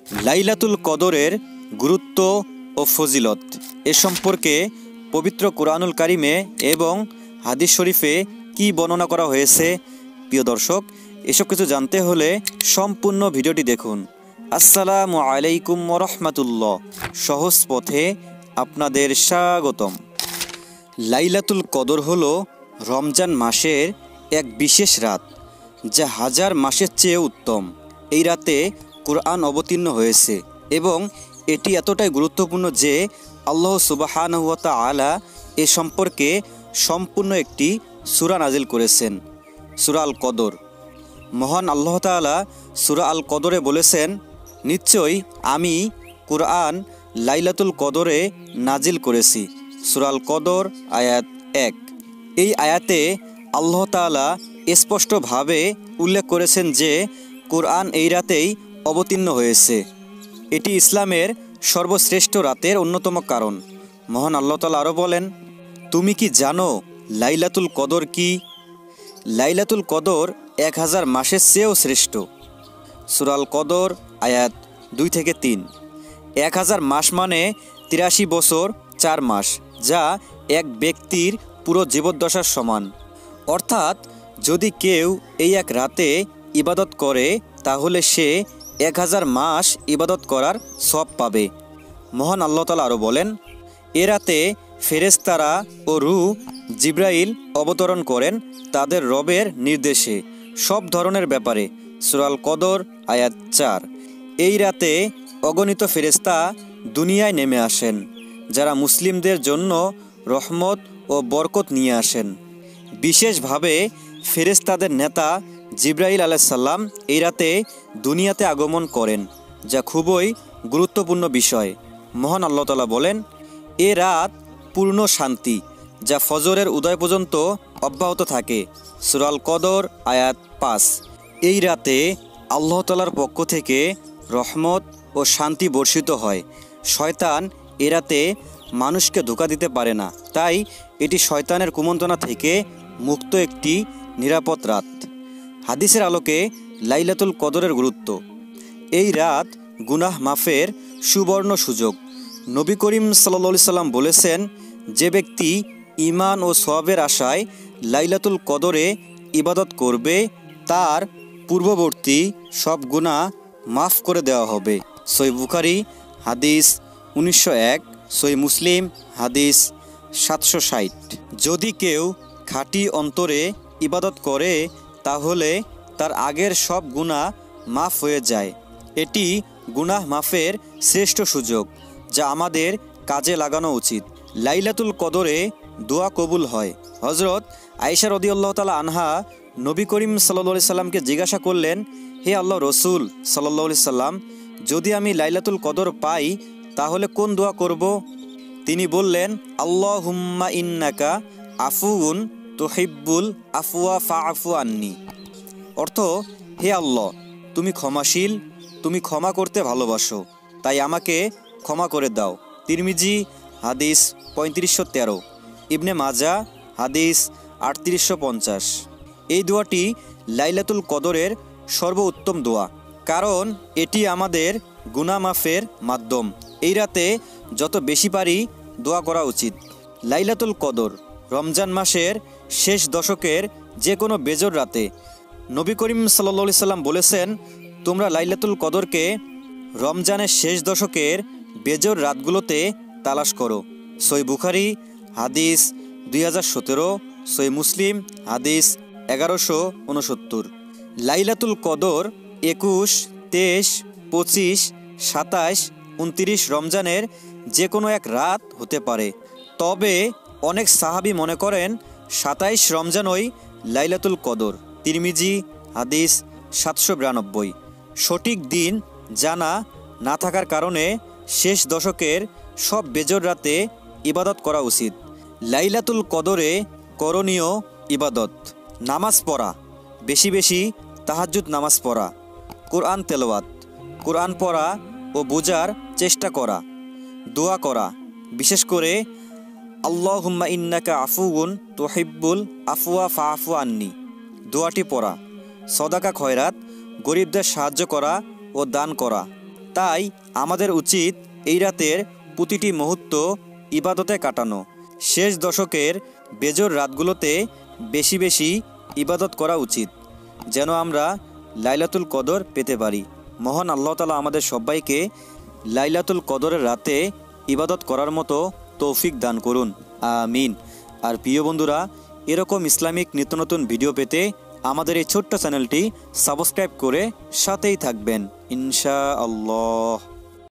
লাইলাতুল কদরের গুরুত্ব ও ফজিলত এ সম্পর্কে পবিত্র কুরআনুল কারিমে এবং হাদিস শরীফে কি বর্ণনা করা হয়েছে। প্রিয় দর্শক, এসব কিছু জানতে হলে সম্পূর্ণ ভিডিওটি দেখুন। আসসালামু আলাইকুম ওয়া রাহমাতুল্লাহ। সহজ পথে আপনাদের স্বাগতম। লাইলাতুল কদর হলো রমজান মাসের এক বিশেষ রাত, যা হাজার মাসের চেয়ে উত্তম। এই রাতে কুরআন অবতীর্ণ হয়েছে এবং এটি এতটাই গুরুত্বপূর্ণ যে আল্লাহ সুবহানাহু ওয়া তাআলা এ সম্পর্কে সম্পূর্ণ একটি সূরা নাজিল করেছেন, সূরা আল কদর। মহান আল্লাহ তাআলা সূরা আল কদরে বলেছেন, নিশ্চয়ই আমি কুরআন লাইলাতুল কদরে নাজিল করেছি। সূরা আল কদর আয়াত 1। এই আয়াতে আল্লাহ তাআলা স্পষ্টভাবে উল্লেখ করেছেন যে কুরআন এই রাতেই অবতীর্ণ হয়েছে। এটি ইসলামের সর্বশ্রেষ্ঠ রাতের অন্যতম কারণ। মহান আল্লাহ তাআলা আরও বলেন, তুমি কি জানো লাইলাতুল কদর কি? লাইলাতুল কদর 1000 মাসের চেয়েও শ্রেষ্ঠ। সূরা আল কদর আয়াত 2-3। 1000 মাস মানে 83 বছর 4 মাস, যা এক ব্যক্তির পুরো জীবদ্দশার সমান। অর্থাৎ যদি কেউ এই এক রাতে ইবাদত করে তাহলে সে 1000 মাস ইবাদত করার সওয়াব পাবে। মহান আল্লাহ তাআলা আরও বলেন, এ রাতে ফেরেশতারা ও রূহ জিবরাইল অবতরণ করেন তাদের রবের নির্দেশে সব ধরনের ব্যাপারে। সূরা আল কদর আয়াত 4। এই রাতে অগণিত ফেরেশতা দুনিয়ায় নেমে আসেন, যারা মুসলিমদের জন্য রহমত ও বরকত নিয়ে আসেন। বিশেষভাবে ফেরেশতাদের নেতা জিবরাইল আলাইহিস সালাম এই রাতে দুনিয়াতে আগমন করেন, যা খুবই গুরুত্বপূর্ণ বিষয়। মহান আল্লাহ তাআলা বলেন, এ রাত পূর্ণ শান্তি, যা ফজরের উদয় পর্যন্ত অব্যাহত থাকে। সূরা আল কদর আয়াত 5। এই রাতে আল্লাহ তাআলার পক্ষ থেকে রহমত ও শান্তি বর্ষিত হয়। শয়তান এ রাতে মানুষকে ধোঁকা দিতে পারে না, তাই এটি শয়তানের কুমন্ত্রণা থেকে মুক্ত একটি নিরাপদ রাত। হাদিসের আলোকে লাইলাতুল কদরের গুরুত্ব। এই রাত গুনাহ মাফের সুবর্ণ সুযোগ। নবী করিম সাল্লাল্লাহু আলাইহি সাল্লাম বলেছেন, যে ব্যক্তি ঈমান ও সওয়াবের আশায় লাইলাতুল কদরে ইবাদত করবে তার পূর্ববর্তী সব গুনাহ মাফ করে দেওয়া হবে। সহিহ বুখারী হাদিস 1901, সহিহ মুসলিম হাদিস 760। যদি কেউ খাঁটি অন্তরে ইবাদত করে তাহলে তার আগের সব গুনাহ মাফ হয়ে যায়। এটি গুনাহ মাফের শ্রেষ্ঠ সুযোগ, যা আমাদের কাজে লাগানো উচিত। লাইলাতুল কদরে দোয়া কবুল হয়। হযরত আয়েশা রাদিয়াল্লাহু তাআলা আনহা নবী করিম সাল্লাল্লাহু আলাইহি সাল্লামকে জিজ্ঞাসা করলেন, হে আল্লাহর রাসূল সাল্লাল্লাহু আলাইহি সাল্লাম, যদি আমি লাইলাতুল কদর পাই তাহলে কোন দোয়া করব? তিনি বললেন, আল্লাহুম্মা ইন্নাকা আফুউন তুহিব্বুল আফওয়া ফাআফু আন্নি। অর্থ, হে আল্লাহ, তুমি ক্ষমাশীল, তুমি ক্ষমা করতে ভালোবাসো, তাই আমাকে ক্ষমা করে দাও। তিরমিজি হাদিস 3513, ইবনে মাজাহ হাদিস 3850। এই দোয়াটি লাইলাতুল কদরের সর্বোত্তম দোয়া, কারণ এটি আমাদের গুনাহ মাফের মাধ্যম। এই রাতে যত বেশি পারি দোয়া করা উচিত। লাইলাতুল কদর রমজান মাসের শেষ দশকের যে কোনো বেজোর রাতে। নবী করিম সাল্লাল্লাহু আলাইহি সাল্লাম বলেছেন, তোমরা লাইলাতুল কদরকে রমজানের শেষ দশকের বেজোর রাতগুলোতে তালাশ করো। সহিহ বুখারী হাদিস 2017, সহিহ মুসলিম হাদিস 1169। লাইলাতুল কদর 21, 23, 25, 27, 29 রমজানের যে কোনো এক রাত হতে পারে। তবে অনেক সাহাবী মনে করেন 27 রমজানই লাইলাতুল কদর। তিরমিজি হাদিস 792। সঠিক দিন জানা না থাকার কারণে শেষ দশকের সব বেজোর রাতে ইবাদত করা উচিত। লাইলাতুল কদরে করণীয় ইবাদত: নামাজ পড়া, বেশি বেশি তাহাজ্জুদ নামাজ পড়া, কোরআন তেলাওয়াত, কোরআন পড়া ও বোঝার চেষ্টা করা, দোয়া করা, বিশেষ করে আল্লাহুম্মা ইন্নাকা আফুউন তুহিব্বুল আফওয়া ফাআফু আন্নি দোয়াটি পড়া, সদাকা খয়রাত, গরিবদের সাহায্য করা ও দান করা, তাই আমাদের উচিত এই রাতের প্রতিটি মুহূর্ত ইবাদতে কাটানো। শেষ দশকের বেজোর রাতগুলোতে বেশি বেশি ইবাদত করা উচিত, যেন আমরা লাইলাতুল কদর পেতে পারি। মহান আল্লাহ তাআলা আমাদের সবাইকে লাইলাতুল কদরের রাতে ইবাদত করার মতো তৌফিক দান করুন, আমিন। আর প্রিয় বন্ধুরা, এরকম ইসলামিক নিত্য নতুন ভিডিও পেতে আমাদের এই ছোট্ট চ্যানেলটি সাবস্ক্রাইব করে সাথেই থাকবেন ইনশাআল্লাহ।